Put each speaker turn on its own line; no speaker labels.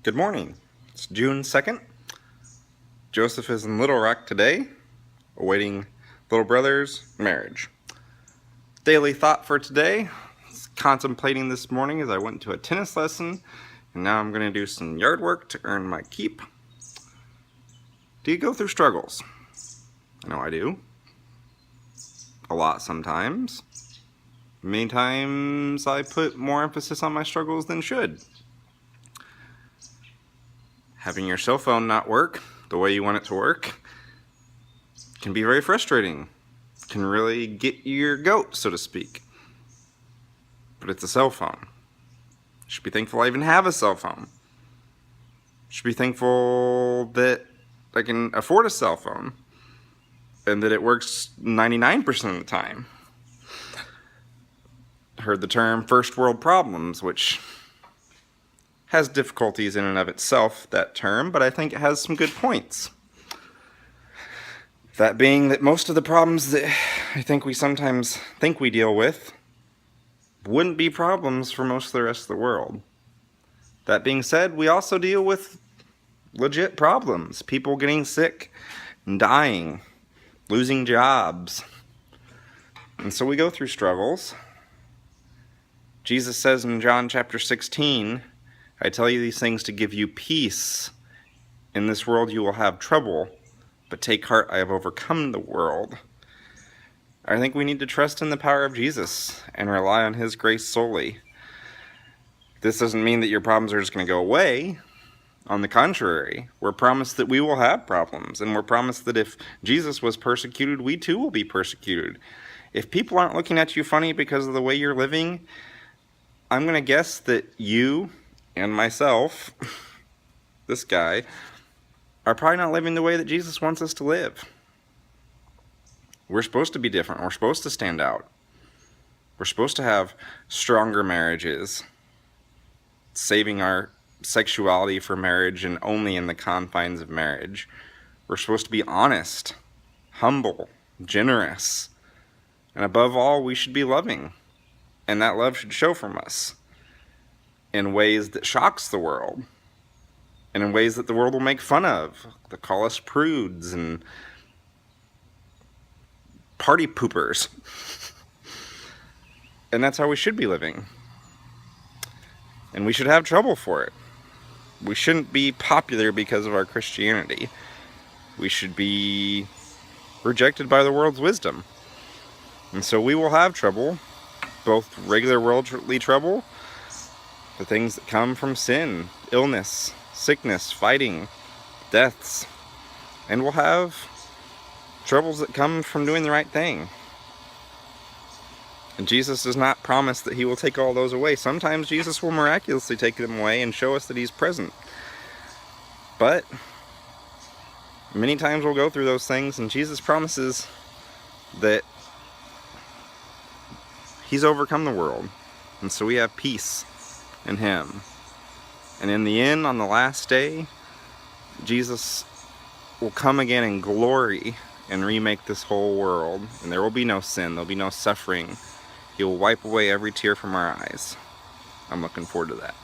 Good morning. It's June 2nd. Joseph is in Little Rock today, awaiting little brother's marriage. Daily thought for today, contemplating this morning as I went to a tennis lesson, and now I'm going to do some yard work to earn my keep. Do you go through struggles? I know I do. A lot sometimes. Many times I put more emphasis on my struggles than should. Having your cell phone not work the way you want it to work can be very frustrating. Can really get your goat, so to speak. But it's a cell phone. You should be thankful I even have a cell phone. You should be thankful that I can afford a cell phone and that it works 99% of the time. I heard the term first world problems, which has difficulties in and of itself, that term, but I think it has some good points. That being that most of the problems that I think we sometimes think we deal with wouldn't be problems for most of the rest of the world. That being said, we also deal with legit problems. People getting sick and dying, losing jobs. And so we go through struggles. Jesus says in John chapter 16, I tell you these things to give you peace. In this world you will have trouble, but take heart, I have overcome the world. I think we need to trust in the power of Jesus and rely on His grace solely. This doesn't mean that your problems are just going to go away. On the contrary, we're promised that we will have problems, and we're promised that if Jesus was persecuted, we too will be persecuted. If people aren't looking at you funny because of the way you're living, I'm going to guess that you and myself, this guy, are probably not living the way that Jesus wants us to live. We're supposed to be different. We're supposed to stand out. We're supposed to have stronger marriages, saving our sexuality for marriage and only in the confines of marriage. We're supposed to be honest, humble, generous, and above all, we should be loving. And that love should show from us in ways that shocks the world, and in ways that the world will make fun of. They'll call us prudes and party poopers. And that's how we should be living. And we should have trouble for it. We shouldn't be popular because of our Christianity. We should be rejected by the world's wisdom. And so we will have trouble, both regular worldly trouble, the things that come from sin, illness, sickness, fighting, deaths, and we'll have troubles that come from doing the right thing. And Jesus does not promise that He will take all those away. Sometimes Jesus will miraculously take them away and show us that He's present. But many times we'll go through those things, and Jesus promises that He's overcome the world. And so we have peace in Him. And in the end, on the last day, Jesus will come again in glory and remake this whole world. And there will be no sin, there'll be no suffering. He will wipe away every tear from our eyes. I'm looking forward to that.